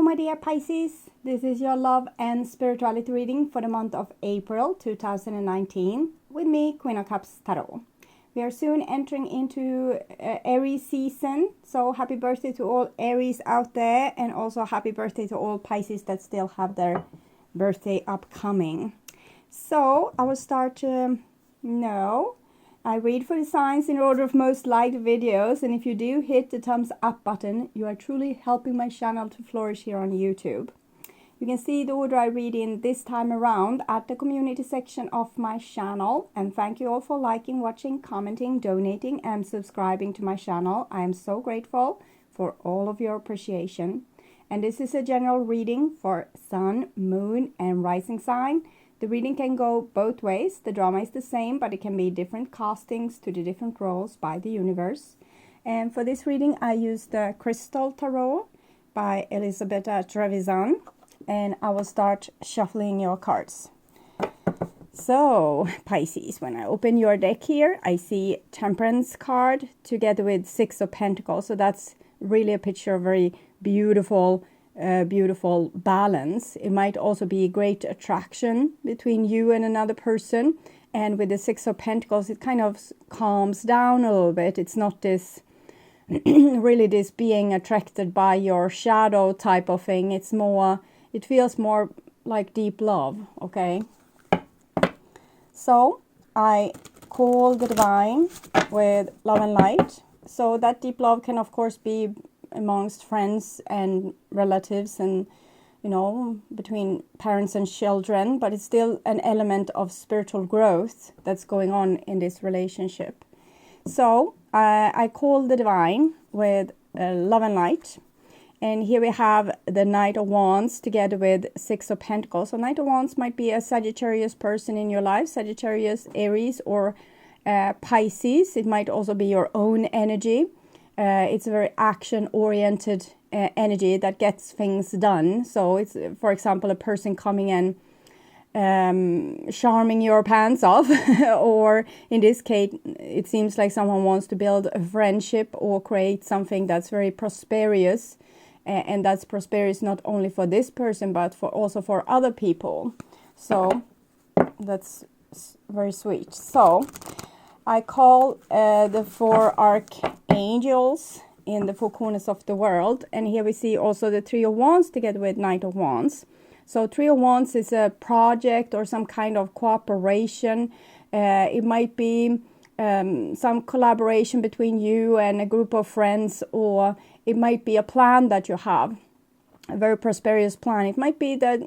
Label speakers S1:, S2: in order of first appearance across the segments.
S1: my dear Pisces, this is your love and spirituality reading for the month of April 2019 with me, Queen of Cups Tarot. We are soon entering into Aries season, so happy birthday to all Aries out there, and also happy birthday to all Pisces that still have their birthday upcoming. So I will start I read for the signs in order of most liked videos, and if you do hit the thumbs up button, you are truly helping my channel to flourish here on YouTube. You can see the order I read in this time around at the community section of my channel, and thank you all for liking, watching, commenting, donating, and subscribing to my channel. I am so grateful for all of your appreciation. And this is a general reading for Sun, Moon, and Rising sign. The reading can go both ways. The drama is the same, but it can be different castings to the different roles by the universe. And for this reading, I used the Crystal Tarot by Elisabetta Trevisan. And I will start shuffling your cards. So, Pisces, when I open your deck here, I see Temperance card together with Six of Pentacles. So that's really a picture of very beautiful balance. It might also be a great attraction between you and another person, and with the Six of Pentacles it kind of calms down a little bit. It's not this really this being attracted by your shadow type of thing. It's more, it feels more like deep love. Okay, so I call the divine with love and light. So that deep love can of course be amongst friends and relatives, and between parents and children, but it's still an element of spiritual growth that's going on in this relationship. So I call the divine with love and light, and here we have the Knight of Wands together with Six of Pentacles. So Knight of Wands might be a Sagittarius person in your life, Sagittarius, Aries, or Pisces. It might also be your own energy. It's a very action-oriented energy that gets things done. So it's, for example, a person coming and charming your pants off, or in this case, it seems like someone wants to build a friendship or create something that's very prosperous, and that's prosperous not only for this person but also for other people. So that's very sweet. So I call the four archangels in the four corners of the world. And here we see also the Three of Wands together with Knight of Wands. So Three of Wands is a project or some kind of cooperation. It might be some collaboration between you and a group of friends, or it might be a plan that you have, a very prosperous plan. It might be that,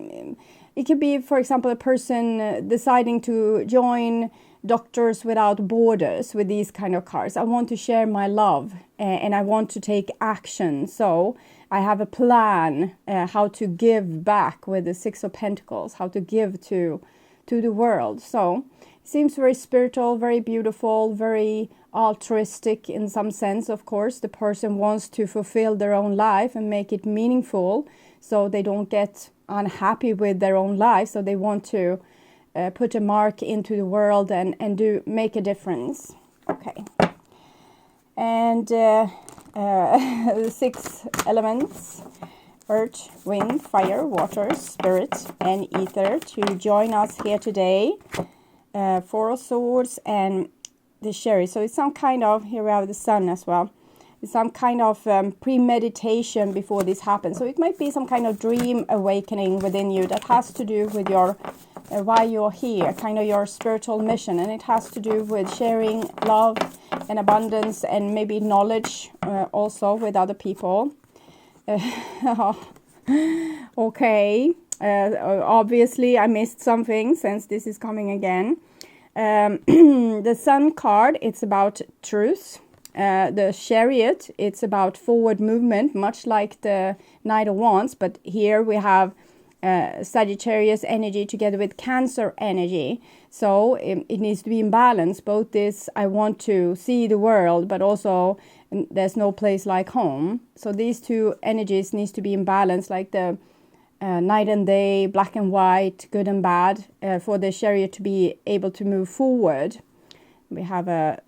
S1: it could be, for example, a person deciding to join Doctors Without Borders with these kind of cards. I want to share my love and I want to take action. So I have a plan how to give back with the Six of Pentacles, how to give to the world. So it seems very spiritual, very beautiful, very altruistic in some sense. Of course, the person wants to fulfill their own life and make it meaningful, so they don't get unhappy with their own life. So they want to put a mark into the world and make a difference. Okay, and the six elements: earth, wind, fire, water, spirit, and ether to join us here today. Four of Swords and the Chariot. So it's some kind of, here we have the Sun as well. It's some kind of premeditation before this happens. So it might be some kind of dream awakening within you that has to do with your why you're here, kind of your spiritual mission, and it has to do with sharing love and abundance and maybe knowledge also with other people. Okay, obviously I missed something since this is coming again. The Sun card, it's about truth. The Chariot, it's about forward movement, much like the Knight of Wands, but here we have Sagittarius energy together with Cancer energy. So it needs to be in balance. Both this, I want to see the world, but also there's no place like home. So these two energies needs to be in balance, like the night and day, black and white, good and bad, for the Chariot to be able to move forward. We have a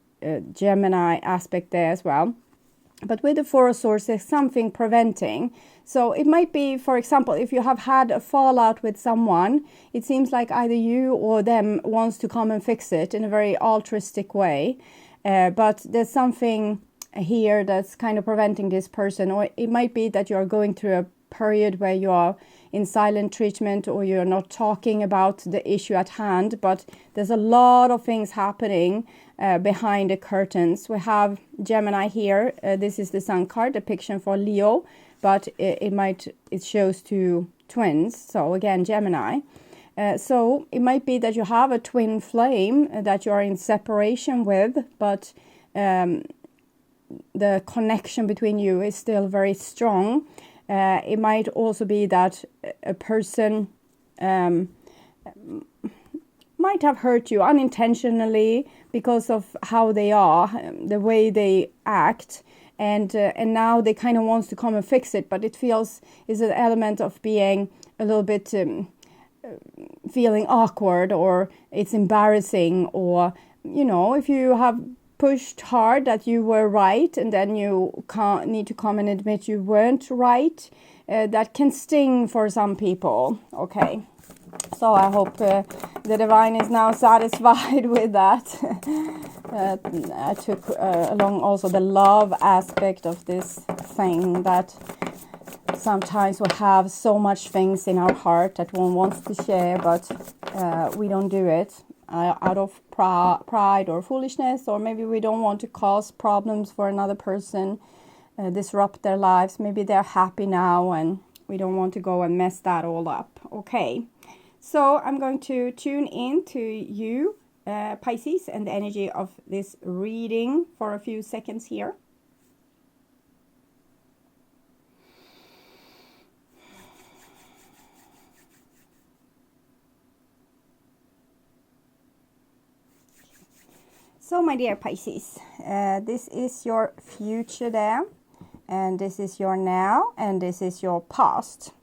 S1: Gemini aspect there as well. But with the Four of Swords, there's something preventing. So it might be, for example, if you have had a fallout with someone, it seems like either you or them wants to come and fix it in a very altruistic way. But there's something here that's kind of preventing this person. Or it might be that you're going through a period where you are in silent treatment, or you're not talking about the issue at hand. But there's a lot of things happening behind the curtains. We have Gemini here. This is the Sun card, depiction for Leo, but it shows two twins. So again, Gemini. So it might be that you have a twin flame that you are in separation with, but the connection between you is still very strong. It might also be that a person might have hurt you unintentionally because of how they are, the way they act, and now they kind of wants to come and fix it, but it feels is an element of being a little bit feeling awkward, or it's embarrassing, or if you have pushed hard that you were right and then you need to come and admit you weren't right, that can sting for some people. Okay. So I hope the divine is now satisfied with that. I took along also the love aspect of this thing, that sometimes we have so much things in our heart that one wants to share, but we don't do it out of pride or foolishness, or maybe we don't want to cause problems for another person, disrupt their lives. Maybe they're happy now and we don't want to go and mess that all up. Okay. So I'm going to tune in to you, Pisces, and the energy of this reading for a few seconds here. So my dear Pisces, this is your future there, and this is your now, and this is your past.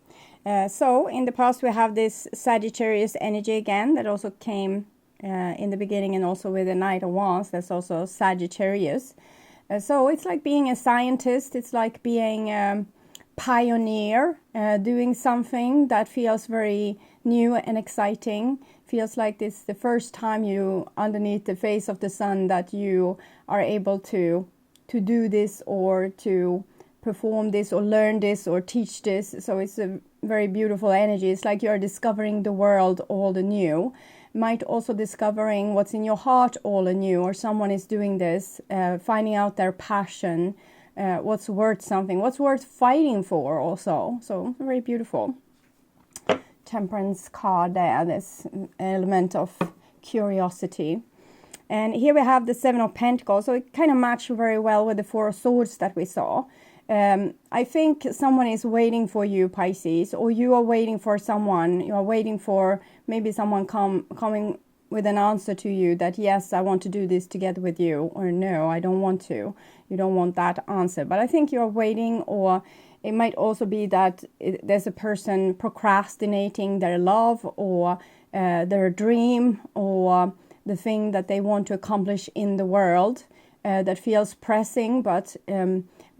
S1: So in the past we have this Sagittarius energy again that also came in the beginning, and also with the Knight of Wands, that's also Sagittarius. So it's like being a scientist, it's like being a pioneer, doing something that feels very new and exciting. Feels like this the first time you underneath the face of the sun that you are able to do this, or to perform this, or learn this, or teach this. So it's a very beautiful energy. It's like you're discovering the world all anew. Might also discovering what's in your heart all anew, or someone is doing this, finding out their passion, what's worth something, what's worth fighting for also. So very beautiful. Temperance card there, this element of curiosity. And here we have the Seven of Pentacles, so it kind of matched very well with the Four of Swords that we saw. I think someone is waiting for you, Pisces, or you are waiting for someone. You are waiting for maybe someone coming with an answer to you that, yes, I want to do this together with you, or no, I don't want to. You don't want that answer. But I think you're waiting, or it might also be that there's a person procrastinating their love, or their dream, or the thing that they want to accomplish in the world that feels pressing, but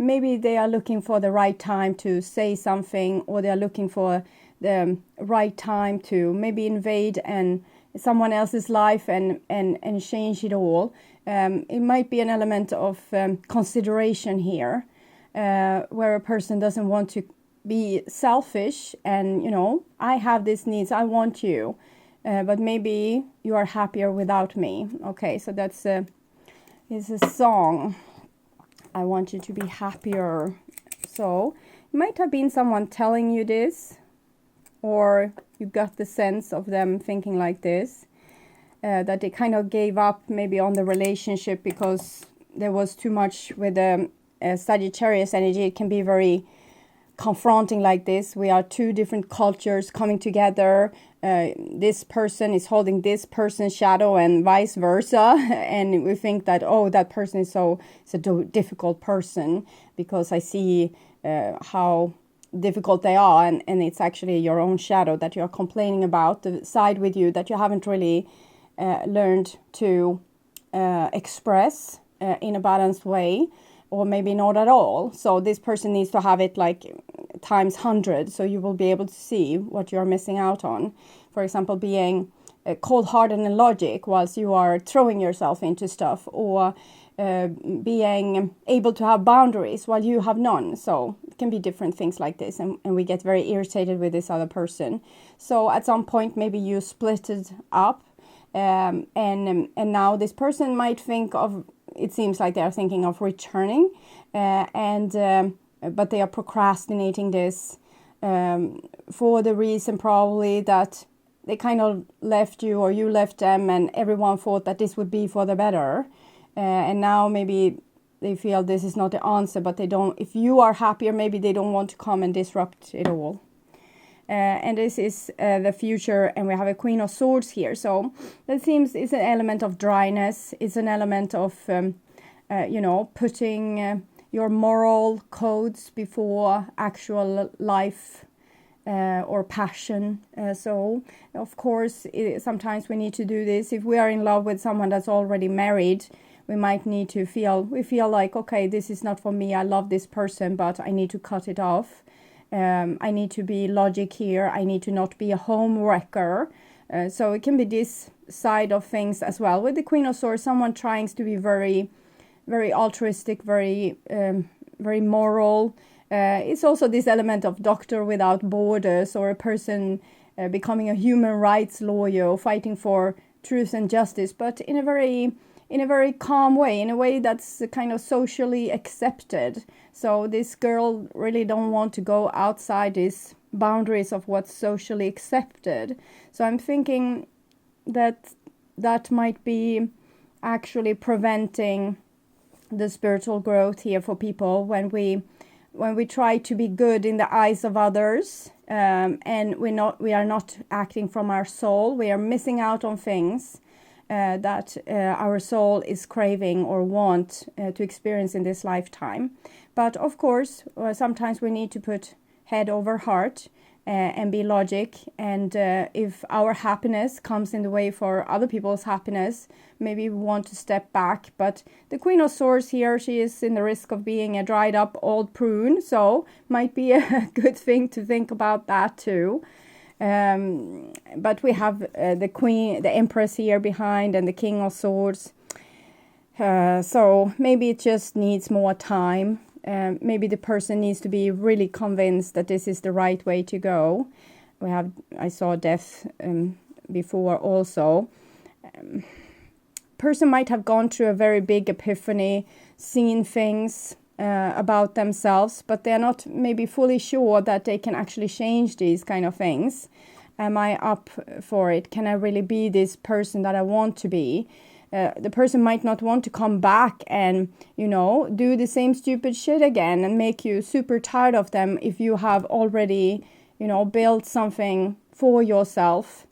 S1: maybe they are looking for the right time to say something, or they are looking for the right time to maybe invade and someone else's life and change it all. It might be an element of consideration here, where a person doesn't want to be selfish and, I have these needs, I want you, but maybe you are happier without me. Okay, so that's is a song. I want you to be happier. So it might have been someone telling you this, or you got the sense of them thinking like this, that they kind of gave up maybe on the relationship because there was too much with the Sagittarius energy. It can be very confronting like this. We are two different cultures coming together. This person is holding this person's shadow and vice versa. And we think that, oh, that person is a difficult person because I see how difficult they are. And it's actually your own shadow that you're complaining about, the side with you that you haven't really learned to express in a balanced way. or maybe not at all. So this person needs to have it like times 100, so you will be able to see what you're missing out on. For example, being cold-hearted and logic whilst you are throwing yourself into stuff, or being able to have boundaries while you have none. So it can be different things like this, and we get very irritated with this other person. So at some point maybe you split it up, and now this person might think of, it seems like they are thinking of returning, but they are procrastinating this for the reason probably that they kind of left you or you left them, and everyone thought that this would be for the better. And now maybe they feel this is not the answer, but they don't, if you are happier, maybe they don't want to come and disrupt it all. And this is the future, and we have a Queen of Swords here. So that seems it's an element of dryness. It's an element of, putting your moral codes before actual life or passion. So of course, sometimes we need to do this. If we are in love with someone that's already married, we might need to feel like, okay, this is not for me. I love this person, but I need to cut it off. I need to be logic here. I need to not be a home wrecker. So it can be this side of things as well. With the Queen of Swords, someone trying to be very, very altruistic, very moral. It's also this element of doctor without borders, or a person becoming a human rights lawyer, fighting for truth and justice, but in a very calm way, in a way that's kind of socially accepted. So this girl really don't want to go outside these boundaries of what's socially accepted. So I'm thinking that might be actually preventing the spiritual growth here for people when we try to be good in the eyes of others, and we are not acting from our soul. We are missing out on things that our soul is craving or want to experience in this lifetime. But of course, sometimes we need to put head over heart and be logic. And if our happiness comes in the way for other people's happiness, maybe we want to step back. But the Queen of Swords here, she is in the risk of being a dried up old prune. So might be a good thing to think about that too. But we have the Queen, the Empress here behind, and the King of Swords. So maybe it just needs more time. Maybe the person needs to be really convinced that this is the right way to go. I saw death before also. Person might have gone through a very big epiphany, seen things about themselves, but they're not maybe fully sure that they can actually change these kind of things. Am I up for it? Can I really be this person that I want to be? The person might not want to come back and, do the same stupid shit again and make you super tired of them if you have already, built something for yourself.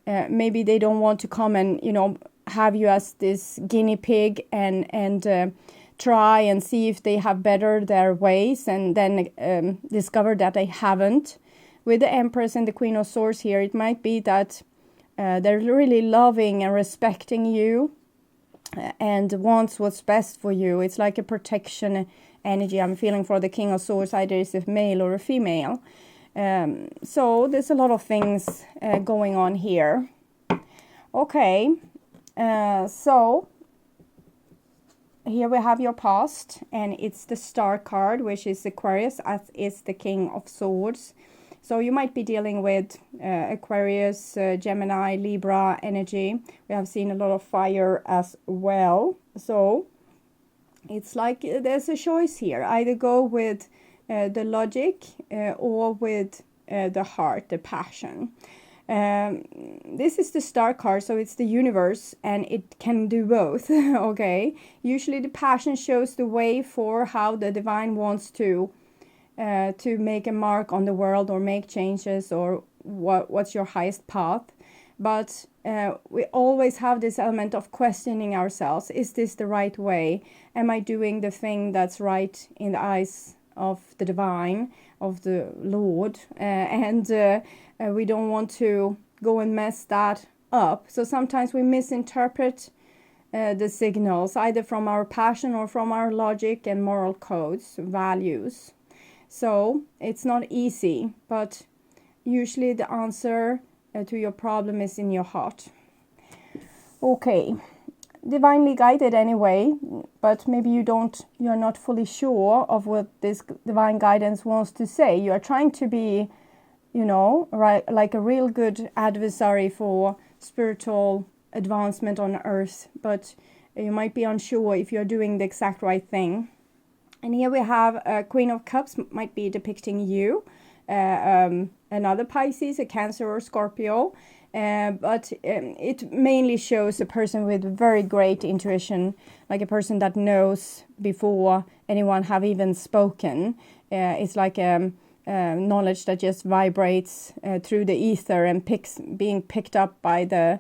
S1: Maybe they don't want to come and, have you as this guinea pig and try and see if they have bettered their ways, and then discover that they haven't. With the Empress and the Queen of Swords here, it might be that they're really loving and respecting you and wants what's best for you. It's like a protection energy I'm feeling for the King of Swords, either it's a male or a female. So there's a lot of things going on here. Okay, so here we have your past, and it's the Star card, which is Aquarius, as is the King of Swords. So you might be dealing with Aquarius, Gemini, Libra energy. We have seen a lot of fire as well. So it's like there's a choice here. Either go with the logic or with the heart, the passion. This is the Star card, so it's the universe, and it can do both. Okay, usually the passion shows the way for how the divine wants to make a mark on the world or make changes, or what's your highest path. But we always have this element of questioning ourselves. Is this the right way? Am I doing the thing that's right in the eyes of the divine, of the Lord? And we don't want to go and mess that up. So sometimes we misinterpret the signals, either from our passion or from our logic and moral codes, values. So it's not easy, but usually the answer to your problem is in your heart. Okay, divinely guided anyway, but maybe you're not fully sure of what this divine guidance wants to say. You are trying to be, right, like a real good adversary for spiritual advancement on earth, but you might be unsure if you're doing the exact right thing. And here we have a Queen of Cups, might be depicting you, another Pisces, a Cancer or Scorpio, but it mainly shows a person with very great intuition, like a person that knows before anyone have even spoken. It's like knowledge that just vibrates through the ether and being picked up by the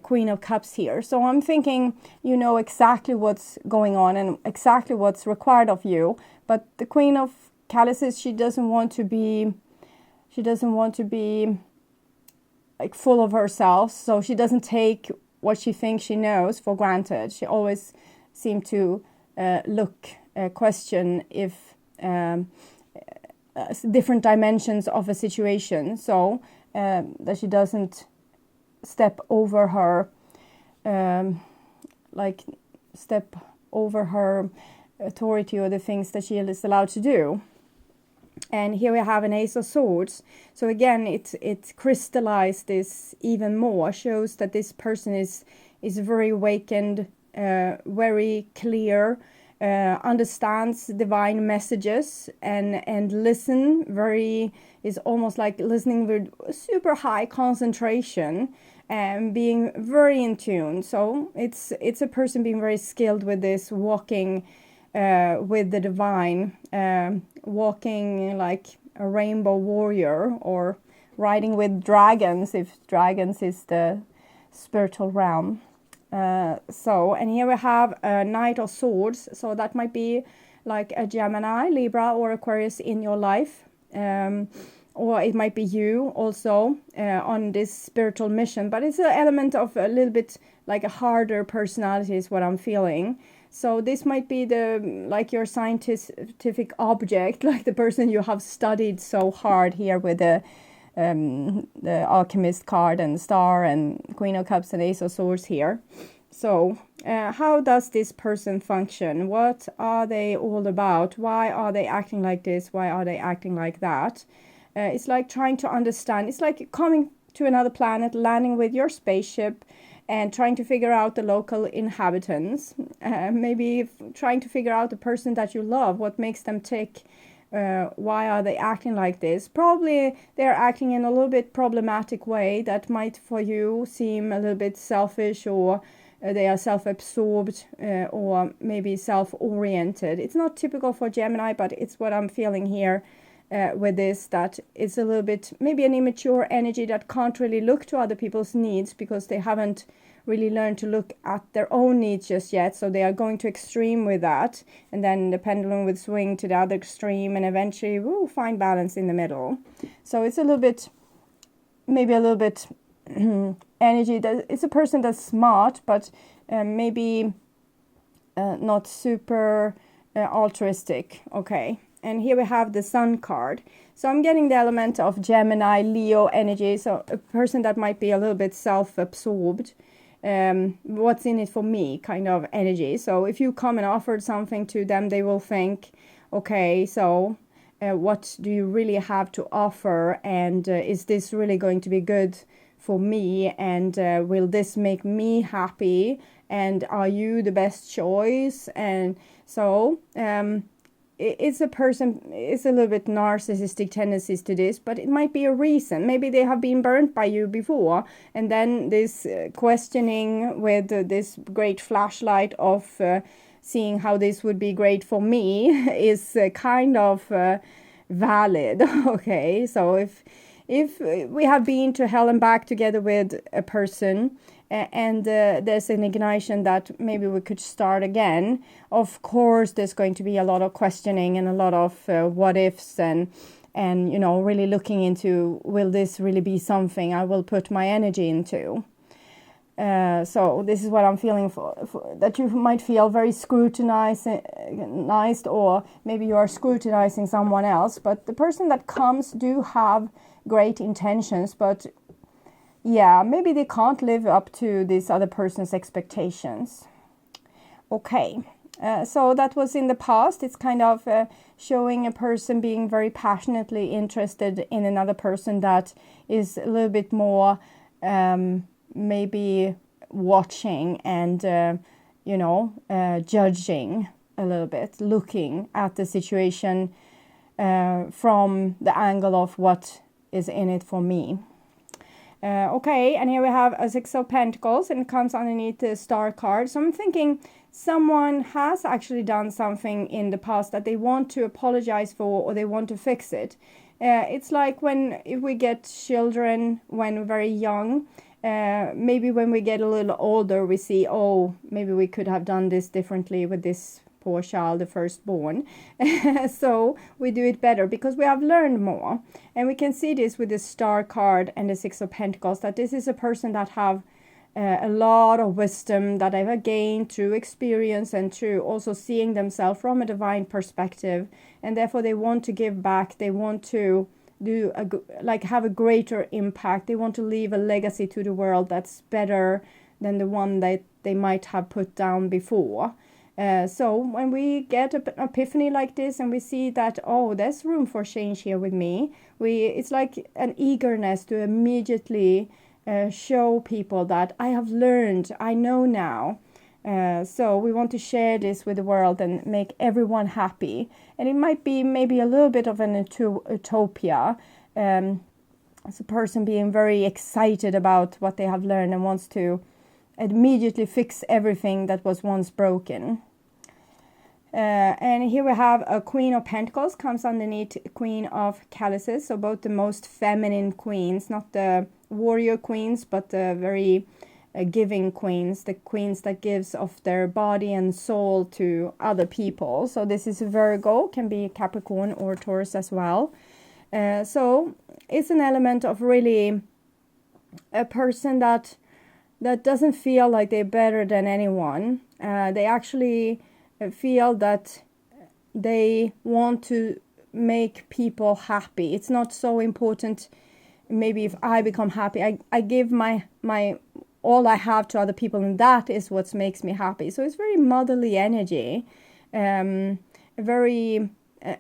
S1: Queen of Cups here. So I'm thinking you know exactly what's going on and exactly what's required of you. But the Queen of Chalices, she doesn't want to be like full of herself. So she doesn't take what she thinks she knows for granted. She always seems to question if different dimensions of a situation. So that she doesn't step over her authority or the things that she is allowed to do. And here we have an Ace of Swords. So again, it crystallized this even more, shows that this person is very awakened, very clear, understands divine messages and is almost like listening with super high concentration and being very in tune. So it's a person being very skilled with this, walking with the divine, walking like a rainbow warrior, or riding with dragons, if dragons is the spiritual realm. And here we have a Knight of Swords. So that might be like a Gemini, Libra, or Aquarius in your life. Or it might be you also on this spiritual mission. But it's an element of a little bit like a harder personality is what I'm feeling. So this might be your scientific object, like the person you have studied so hard here with the Alchemist card and Star and Queen of Cups and Ace of Swords here. So how does this person function? What are they all about? Why are they acting like this? Why are they acting like that? It's like trying to understand. It's like coming to another planet, landing with your spaceship, and trying to figure out the local inhabitants. Maybe trying to figure out the person that you love, what makes them tick. Why are they acting like this? Probably they're acting in a little bit problematic way that might for you seem a little bit selfish, or they are self-absorbed, or maybe self-oriented. It's not typical for Gemini, but it's what I'm feeling here with this, that it's a little bit maybe an immature energy that can't really look to other people's needs because they haven't really learned to look at their own needs just yet. So they are going to extreme with that, and then the pendulum would swing to the other extreme, and eventually we'll find balance in the middle. So it's a little bit energy that it's a person that's smart, but maybe not super altruistic. Okay. And here we have the Sun card. So I'm getting the element of Gemini, Leo energy. So a person that might be a little bit self-absorbed. What's in it for me kind of energy. So if you come and offer something to them, they will think, okay, so what do you really have to offer? And is this really going to be good for me? And will this make me happy? And are you the best choice? And so it's a person, it's a little bit narcissistic tendencies to this, but it might be a reason. Maybe they have been burnt by you before, and then this questioning with this great flashlight of seeing how this would be great for me is kind of valid. Okay, so if we have been to hell and back together with a person, and there's an ignition that maybe we could start again, of course there's going to be a lot of questioning and a lot of what ifs, and really looking into, will this really be something I will put my energy into? So this is what I'm feeling that you might feel very scrutinized, or maybe you are scrutinizing someone else. But the person that comes do have great intentions, but yeah, maybe they can't live up to this other person's expectations. Okay, so that was in the past. It's kind of showing a person being very passionately interested in another person that is a little bit more maybe watching and judging a little bit, looking at the situation from the angle of what is in it for me. Okay, and here we have a Six of Pentacles, and it comes underneath the Star card. So I'm thinking someone has actually done something in the past that they want to apologize for, or they want to fix it. It's like if we get children when we're very young, maybe when we get a little older, we see, oh, maybe we could have done this differently with this poor child, the firstborn. So we do it better because we have learned more. And we can see this with the Star card and the Six of Pentacles, that this is a person that have a lot of wisdom that I've gained through experience and through also seeing themselves from a divine perspective. And therefore they want to give back. They want to have a greater impact. They want to leave a legacy to the world that's better than the one that they might have put down before. So when we get an epiphany like this and we see that, oh, there's room for change here with me, it's like an eagerness to immediately show people that I have learned, I know now. So we want to share this with the world and make everyone happy. And it might be maybe a little bit of an utopia. As a person being very excited about what they have learned and wants to immediately fix everything that was once broken. And here we have a Queen of Pentacles, comes underneath Queen of Chalices. So both the most feminine queens, not the warrior queens, but the very giving queens, the queens that gives of their body and soul to other people. So this is Virgo, can be Capricorn or Taurus as well. So it's an element of really a person that doesn't feel like they're better than anyone. They actually feel that they want to make people happy. It's not so important maybe if I become happy. I give my all I have to other people, and that is what makes me happy. So it's very motherly energy, a very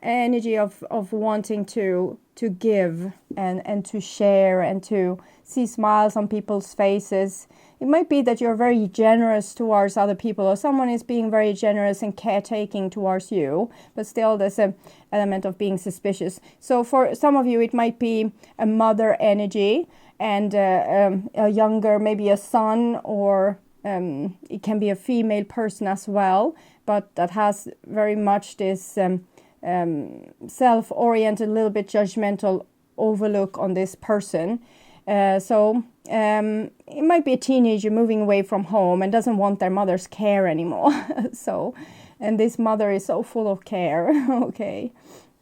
S1: energy of wanting to give and to share and to see smiles on people's faces. It might be that you're very generous towards other people, or someone is being very generous and caretaking towards you, but still there's an element of being suspicious. So for some of you, it might be a mother energy and a younger, maybe a son, or it can be a female person as well, but that has very much this self-oriented, a little bit judgmental overlook on this person. So it might be a teenager moving away from home and doesn't want their mother's care anymore. So, and this mother is so full of care. Okay,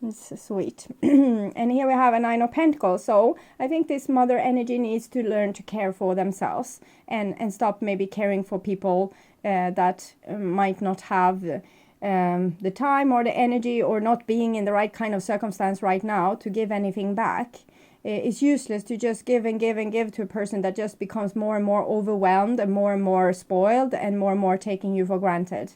S1: it's sweet. And here we have a Nine of Pentacles. So I think this mother energy needs to learn to care for themselves and stop maybe caring for people that might not have the time or the energy, or not being in the right kind of circumstance right now to give anything back. It's useless to just give and give and give to a person that just becomes more and more overwhelmed and more spoiled and more taking you for granted.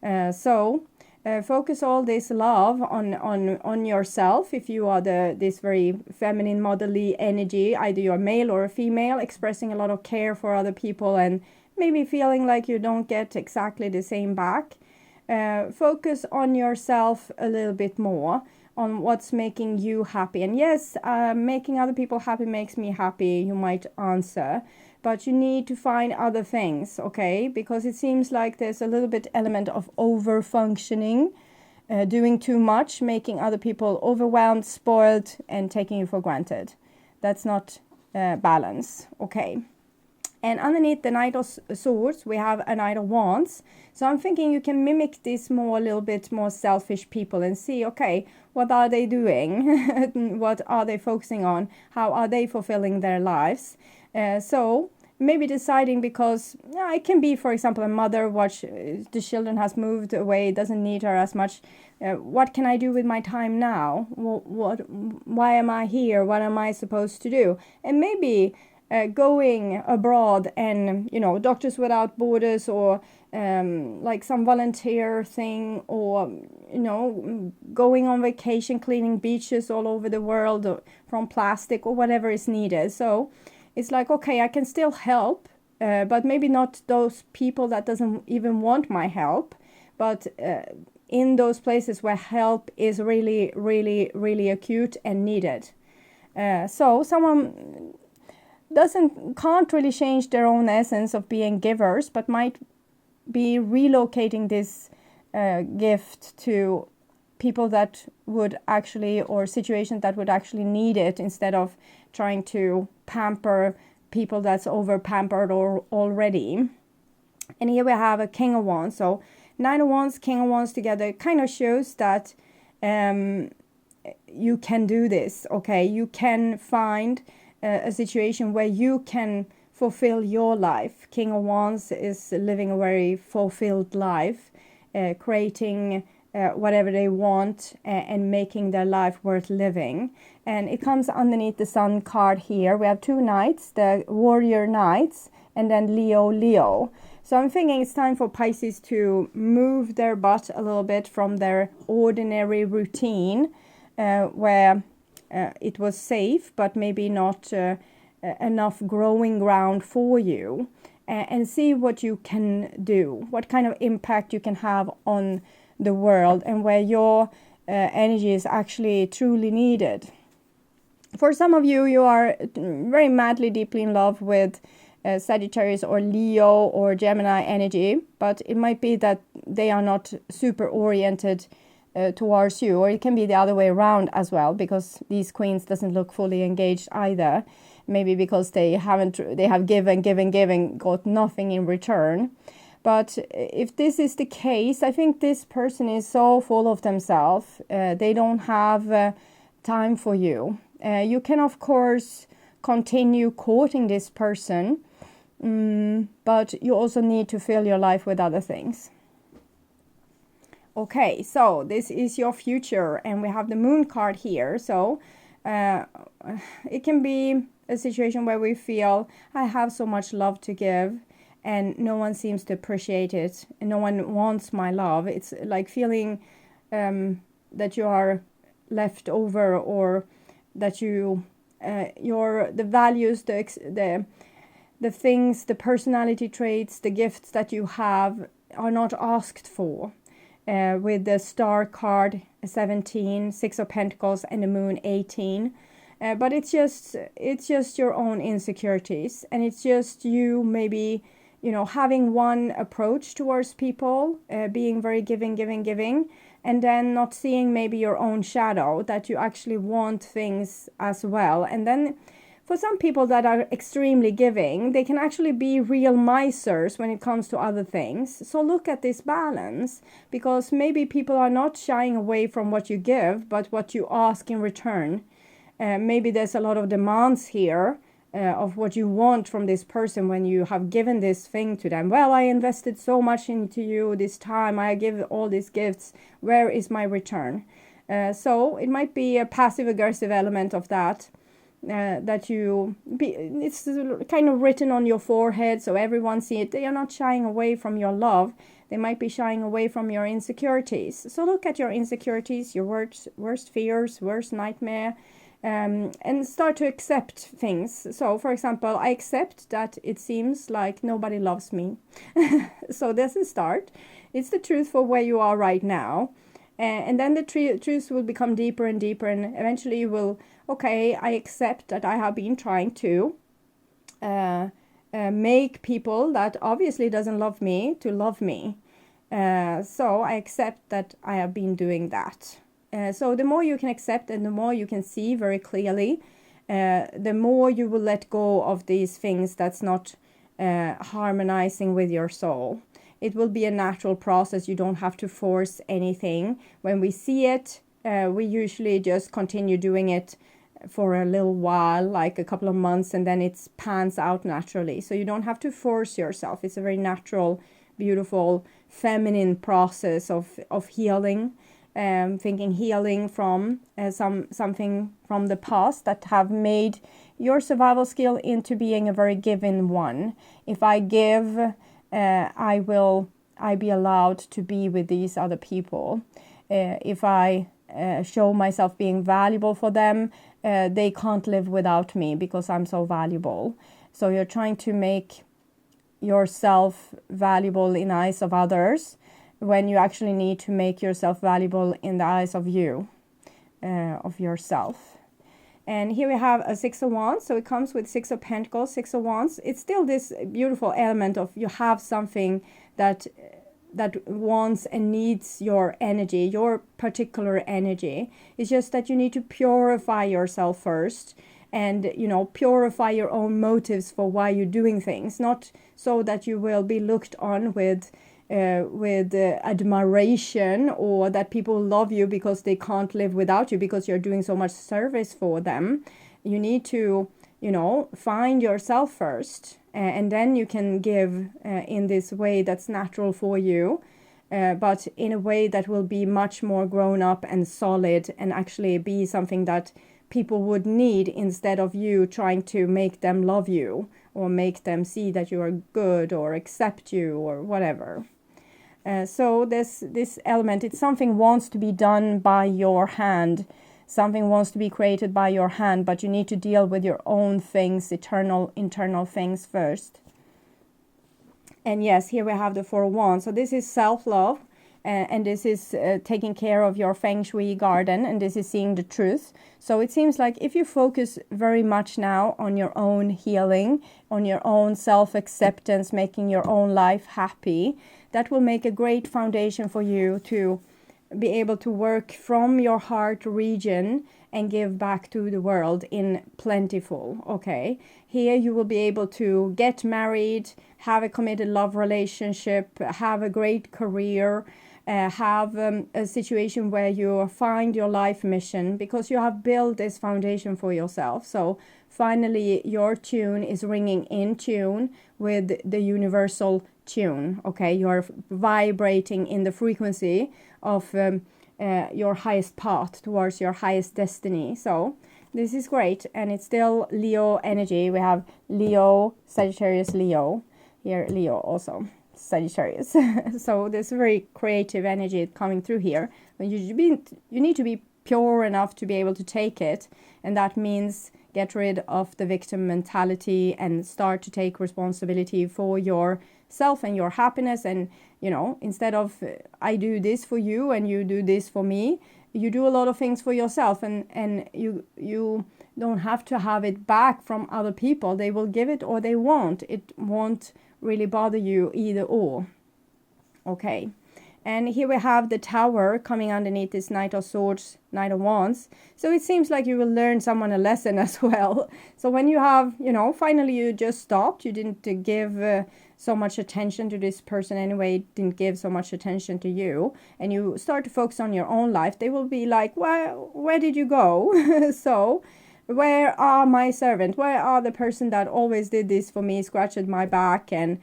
S1: So focus all this love on yourself. If you are this very feminine motherly energy, either you're male or a female, expressing a lot of care for other people and maybe feeling like you don't get exactly the same back. Focus on yourself a little bit more, on what's making you happy. And yes, making other people happy makes me happy, you might answer, but you need to find other things, okay? Because it seems like there's a little bit element of over functioning, doing too much, making other people overwhelmed, spoiled, and taking you for granted. That's not balance, okay? And underneath the Knight of Swords, we have a Knight of Wands. So I'm thinking you can mimic this a little bit more selfish people and see, okay, what are they doing? What are they focusing on? How are they fulfilling their lives? So maybe deciding, because it can be, for example, a mother, the children has moved away, doesn't need her as much. What can I do with my time now? Why am I here? What am I supposed to do? And maybe going abroad and, Doctors Without Borders, or like some volunteer thing, or, going on vacation, cleaning beaches all over the world, or from plastic, or whatever is needed. So it's like, okay, I can still help, but maybe not those people that doesn't even want my help, but in those places where help is really, really, really acute and needed. So someone can't really change their own essence of being givers, but might be relocating this gift to people that would actually, or situations that would actually need it, instead of trying to pamper people that's over pampered or already. And here we have a King of Wands. So 9 of Wands, King of Wands together kind of shows that you can do this. Okay, you can find a situation where you can fulfill your life. King of Wands is living a very fulfilled life, creating whatever they want, and making their life worth living. And it comes underneath the Sun card here. We have 2 knights, the warrior knights, and then Leo. So I'm thinking it's time for Pisces to move their butt a little bit from their ordinary routine, where it was safe, but maybe not enough growing ground for you, and see what you can do, what kind of impact you can have on the world, and where your energy is actually truly needed. For some of you, you are very madly, deeply in love with Sagittarius or Leo or Gemini energy, but it might be that they are not super oriented towards you, or it can be the other way around as well, because these queens doesn't look fully engaged either. Maybe because they have given, got nothing in return. But if this is the case, I think this person is so full of themselves, they don't have time for you. You can, of course, continue courting this person, but you also need to fill your life with other things. Okay, so this is your future, and we have the Moon card here. So it can be a situation where we feel, I have so much love to give, and no one seems to appreciate it, and no one wants my love. It's like feeling that you are left over, or that the values, the things, the personality traits, the gifts that you have are not asked for. With the Star card 17, 6 of Pentacles, and the Moon 18. But it's just your own insecurities, and it's just you maybe, having one approach towards people, being very giving, and then not seeing maybe your own shadow, that you actually want things as well. And then for some people that are extremely giving, they can actually be real misers when it comes to other things. So look at this balance, because maybe people are not shying away from what you give, but what you ask in return. Maybe there's a lot of demands here of what you want from this person when you have given this thing to them. Well, I invested so much into you this time. I give all these gifts. Where is my return? So it might be a passive-aggressive element of that. It's kind of written on your forehead, so everyone see it. They are not shying away from your love. They might be shying away from your insecurities. So look at your insecurities, your worst fears, worst nightmare, and start to accept things. So, for example, I accept that it seems like nobody loves me. So that's a start. It's the truth for where you are right now. And then the truth will become deeper and deeper, and eventually you will, okay, I accept that I have been trying to make people that obviously doesn't love me to love me. So I accept that I have been doing that. So the more you can accept, and the more you can see very clearly, the more you will let go of these things that's not harmonizing with your soul. It will be a natural process. You don't have to force anything. When we see it, we usually just continue doing it for a little while, like a couple of months, and then it pans out naturally. So you don't have to force yourself. It's a very natural, beautiful, feminine process of healing. Thinking healing from something from the past that have made your survival skill into being a very given one. If I give, I be allowed to be with these other people. If I show myself being valuable for them, they can't live without me because I'm so valuable. So you're trying to make yourself valuable in the eyes of others, when you actually need to make yourself valuable in the eyes of you, of yourself. And here we have a Six of Wands. So it comes with Six of Pentacles, Six of Wands. It's still this beautiful element of you have something that wants and needs your energy, your particular energy. It's just that you need to purify yourself first, and purify your own motives for why you're doing things, not so that you will be looked on with admiration, or that people love you because they can't live without you because you're doing so much service for them. You need to find yourself first, and then you can give in this way that's natural for you, but in a way that will be much more grown up and solid, and actually be something that people would need, instead of you trying to make them love you or make them see that you are good or accept you or whatever. So this element, it's something wants to be done by your hand. Something wants to be created by your hand, but you need to deal with your own things, internal things first. And yes, here we have the Four of Wands. So this is self-love, and this is taking care of your feng shui garden, and this is seeing the truth. So it seems like if you focus very much now on your own healing, on your own self-acceptance, making your own life happy, that will make a great foundation for you to be able to work from your heart region and give back to the world in plentiful. Okay, here you will be able to get married, have a committed love relationship, have a great career, have a situation where you find your life mission, because you have built this foundation for yourself. So finally your tune is ringing in tune with the universal tune. Okay, you are vibrating in the frequency of your highest path towards your highest destiny. So this is great, and it's still Leo energy. We have Leo, Sagittarius, Leo. Here Leo also Sagittarius. So there's very creative energy coming through here. You need to be pure enough to be able to take it, and that means get rid of the victim mentality and start to take responsibility for yourself and your happiness. And instead of I do this for you and you do this for me, you do a lot of things for yourself, and you don't have to have it back from other people. They will give it or they won't. It won't really bother you either or. Okay, and here we have the Tower coming underneath this Knight of Swords, Knight of Wands. So it seems like you will learn someone a lesson as well. So when you have, finally you just stopped, you didn't give so much attention to this person anyway, didn't give so much attention to you, and you start to focus on your own life, they will be like, well, where did you go? So where are my servant? Where are the person that always did this for me, scratched my back, and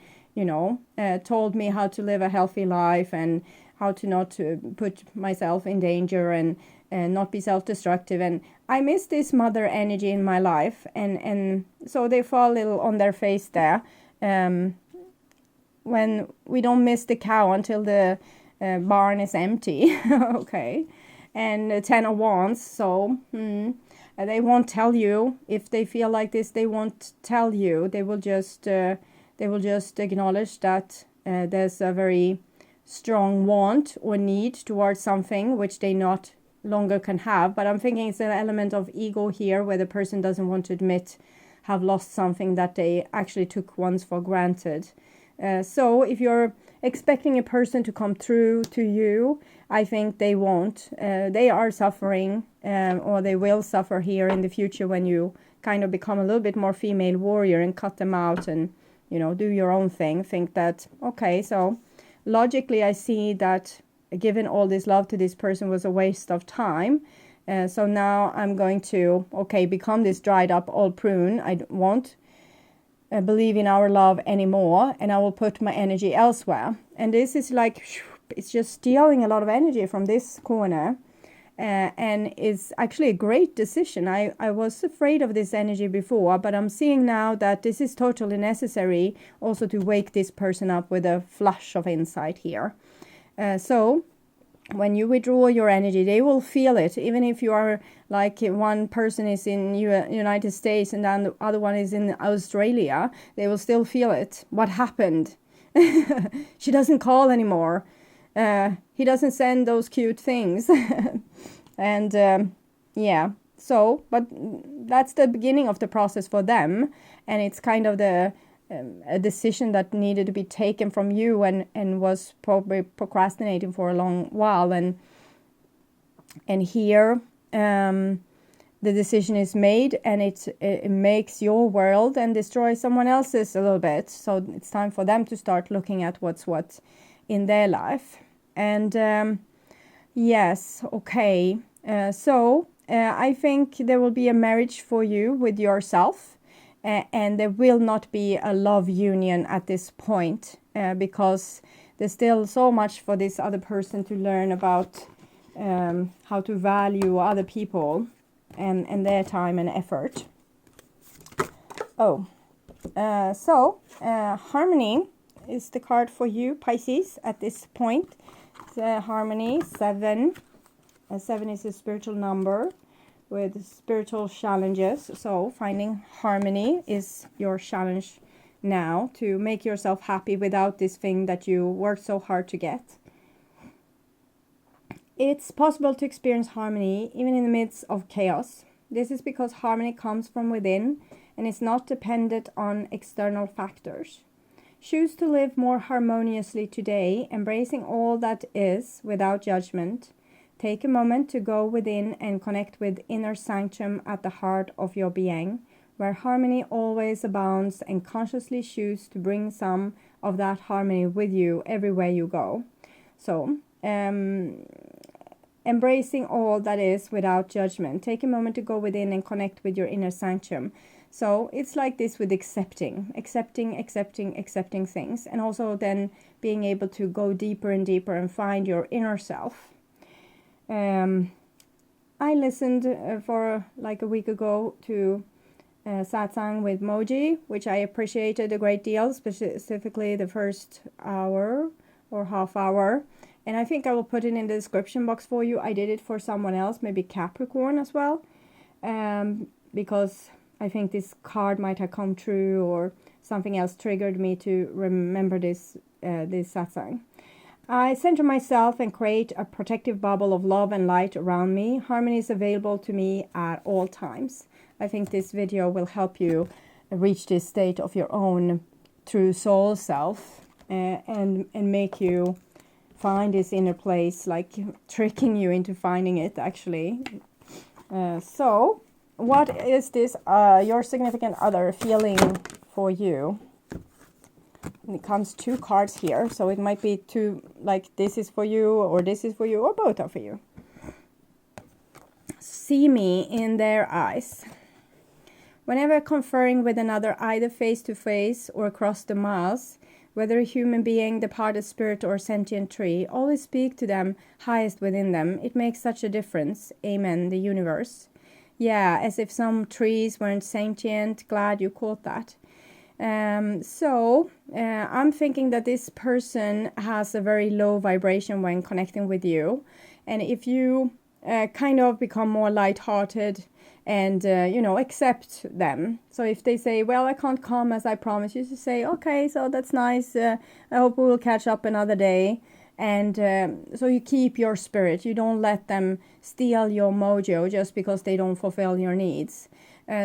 S1: told me how to live a healthy life and how to not put myself in danger and not be self-destructive? And I miss this mother energy in my life, and so they fall a little on their face there. When we don't miss the cow until the barn is empty. Okay, and the Ten of Wands. So they won't tell you if they feel like this. They won't tell you. They will just acknowledge that there's a very strong want or need towards something which they not longer can have. But I'm thinking it's an element of ego here, where the person doesn't want to admit have lost something that they actually took once for granted. So if you're expecting a person to come through to you, I think they won't. They are suffering, or they will suffer here in the future when you kind of become a little bit more female warrior and cut them out and, do your own thing. Think that, okay, so logically I see that giving all this love to this person was a waste of time. So now I'm going to, okay, become this dried up old prune. I won't believe in our love anymore, and I will put my energy elsewhere. And this is like, it's just stealing a lot of energy from this corner. And it's actually a great decision. I was afraid of this energy before, but I'm seeing now that this is totally necessary also to wake this person up with a flash of insight here. So when you withdraw your energy, they will feel it. Even if you are like one person is in United States and then the other one is in Australia, they will still feel it. What happened? She doesn't call anymore. He doesn't send those cute things. And yeah, so, but that's the beginning of the process for them. And it's kind of the a decision that needed to be taken from you and was probably procrastinating for a long while. And here the decision is made, and it makes your world and destroys someone else's a little bit. So it's time for them to start looking at what's what in their life. And yes, okay. So I think there will be a marriage for you with yourself. And there will not be a love union at this point, because there's still so much for this other person to learn about how to value other people and their time and effort. Oh, so harmony is the card for you, Pisces, at this point. Harmony, 7. 7 is a spiritual number with spiritual challenges. So finding harmony is your challenge now, to make yourself happy without this thing that you worked so hard to get. It's possible to experience harmony even in the midst of chaos. This is because harmony comes from within and is not dependent on external factors. Choose to live more harmoniously today, embracing all that is without judgment. Take a moment to go within and connect with inner sanctum at the heart of your being, where harmony always abounds, and consciously choose to bring some of that harmony with you everywhere you go. So, embracing all that is without judgment. Take a moment to go within and connect with your inner sanctum. So it's like this with accepting things, and also then being able to go deeper and deeper and find your inner self. I listened for like a week ago to satsang with Moojiji, which I appreciated a great deal, specifically the first hour or half hour. And I think I will put it in the description box for you. I did it for someone else, maybe Capricorn as well, because I think this card might have come true, or something else triggered me to remember this satsang. I center myself and create a protective bubble of love and light around me. Harmony is available to me at all times. I think this video will help you reach this state of your own true soul self, and make you find this inner place, like tricking you into finding it actually. So what is this your significant other feeling for you? And it comes 2 cards here, so it might be 2, like this is for you, or this is for you, or both are for you. See me in their eyes. Whenever conferring with another, either face to face or across the miles, whether a human being, departed spirit, or sentient tree, always speak to them highest within them. It makes such a difference. Amen, the universe. Yeah, as if some trees weren't sentient. Glad you caught that. So I'm thinking that this person has a very low vibration when connecting with you. And if you kind of become more lighthearted and, accept them. So if they say, well, I can't come as I promised, you to say, okay, so that's nice. I hope we will catch up another day. And so you keep your spirit. You don't let them steal your mojo just because they don't fulfill your needs.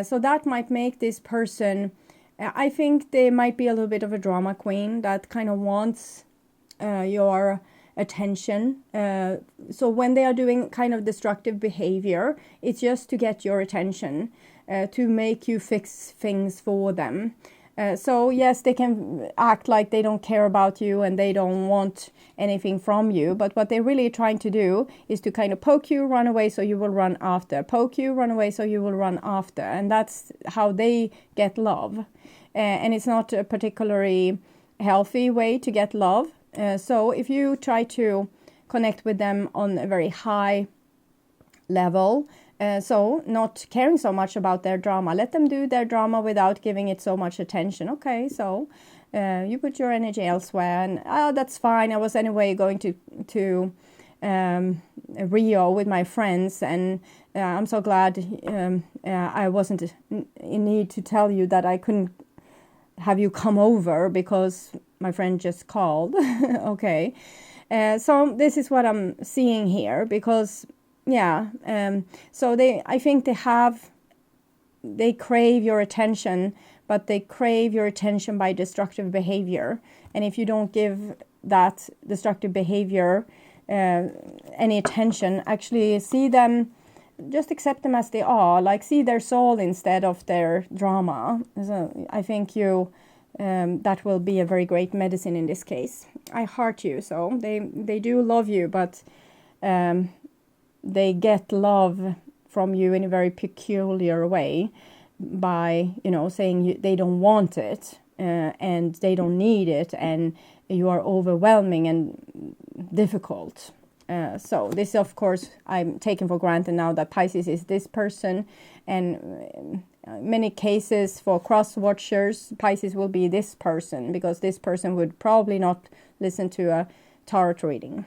S1: So that might make this person... I think they might be a little bit of a drama queen that kind of wants your attention. So when they are doing kind of destructive behavior, it's just to get your attention, to make you fix things for them. So yes, they can act like they don't care about you and they don't want anything from you. But what they're really trying to do is to kind of poke you, run away, so you will run after. Poke you, run away, so you will run after. And that's how they get love. And it's not a particularly healthy way to get love. So if you try to connect with them on a very high level, so not caring so much about their drama, let them do their drama without giving it so much attention. Okay, so you put your energy elsewhere, and that's fine. I was anyway going to Rio with my friends, and I'm so glad I wasn't in need to tell you that I couldn't have you come over because my friend just called. Okay, so this is what I'm seeing here, because yeah, so I think they crave your attention, but they crave your attention by destructive behavior. And if you don't give that destructive behavior any attention, actually see them, just accept them as they are, like see their soul instead of their drama. So I think that will be a very great medicine in this case. I heart you. So they do love you, but they get love from you in a very peculiar way by, saying they don't want it and they don't need it, and you are overwhelming and difficult. So this, of course, I'm taking for granted now that Pisces is this person, and many cases for cross watchers, Pisces will be this person, because this person would probably not listen to a tarot reading.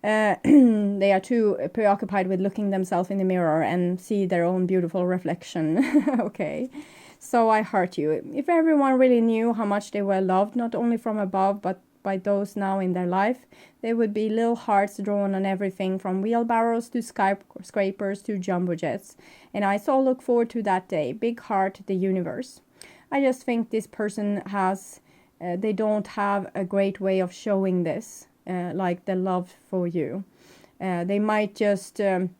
S1: They are too preoccupied with looking themselves in the mirror and see their own beautiful reflection. Okay, so I heart you. If everyone really knew how much they were loved, not only from above, but by those now in their life, there would be little hearts drawn on everything from wheelbarrows to skyscrapers to jumbo jets. And I so look forward to that day. Big heart, the universe. I just think this person they don't have a great way of showing this. Like the love for you. They might just, it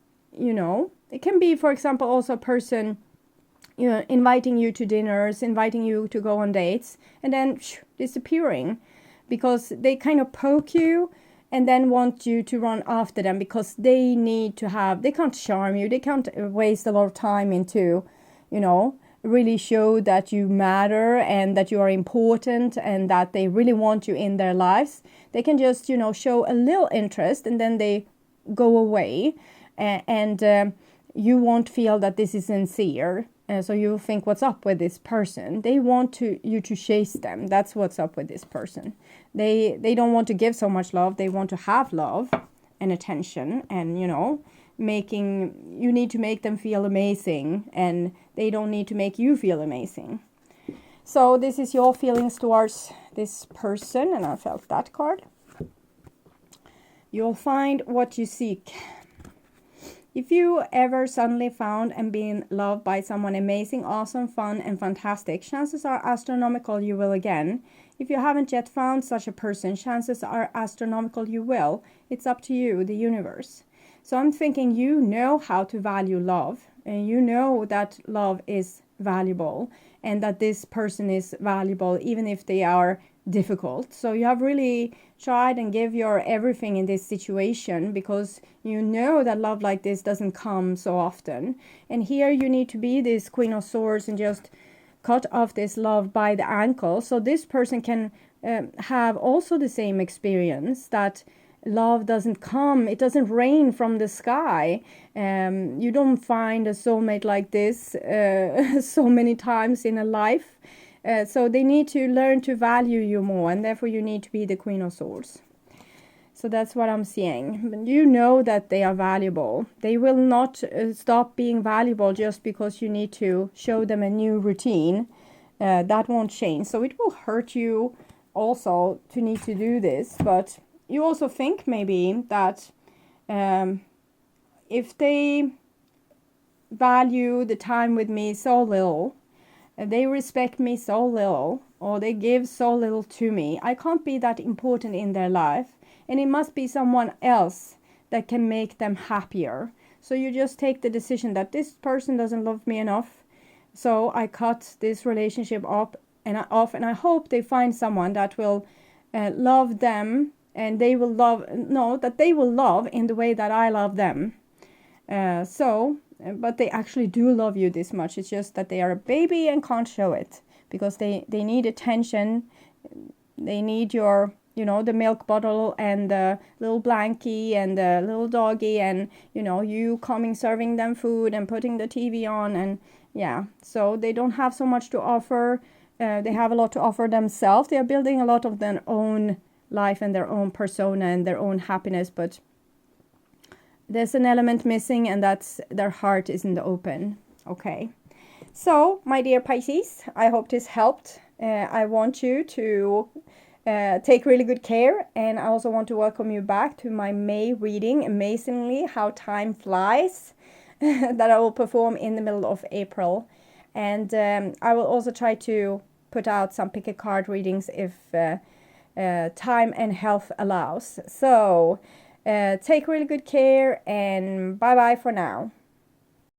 S1: can be, for example, also a person, inviting you to dinners, inviting you to go on dates, and then disappearing, because they kind of poke you and then want you to run after them, because they can't charm you, they can't waste a lot of time into, really show that you matter and that you are important and that they really want you in their lives. They can just, show a little interest and then they go away, and you won't feel that this is sincere. So you think, what's up with this person? They want you to chase them. That's what's up with this person. They don't want to give so much love. They want to have love and attention, and you need to make them feel amazing, and they don't need to make you feel amazing. So this is your feelings towards this person, and I felt that card. You'll find what you seek. If you ever suddenly found and been loved by someone amazing, awesome, fun, and fantastic, chances are astronomical you will again. If you haven't yet found such a person, chances are astronomical you will. It's up to you, the universe. So I'm thinking you know how to value love, and you know that love is valuable, and that this person is valuable even if they are difficult. So you have really tried and give your everything in this situation, because you know that love like this doesn't come so often. And here you need to be this Queen of Swords and just cut off this love by the ankle, so this person can have also the same experience, that love doesn't come, it doesn't rain from the sky. You don't find a soulmate like this so many times in a life. So they need to learn to value you more, and therefore you need to be the Queen of Swords. So that's what I'm seeing. You know that they are valuable. They will not stop being valuable just because you need to show them a new routine. That won't change. So it will hurt you also to need to do this, but you also think maybe that if they value the time with me so little, they respect me so little, or they give so little to me, I can't be that important in their life, and it must be someone else that can make them happier. So you just take the decision that this person doesn't love me enough, so I cut this relationship And I hope they find someone that will love them, and they will that they will love in the way that I love them. But they actually do love you this much. It's just that they are a baby and can't show it, because they need attention. They need your, the milk bottle and the little blankie and the little doggy, and, you coming, serving them food and putting the TV on. And yeah, so they don't have so much to offer. They have a lot to offer themselves. They are building a lot of their own life and their own persona and their own happiness, but there's an element missing, and that's their heart isn't open. Okay. So, my dear Pisces, I hope this helped. I want you to take really good care, and I also want to welcome you back to my May reading, Amazingly How Time Flies, that I will perform in the middle of April. And I will also try to put out some pick a card readings if time and health allows. So, take really good care, and bye bye for now.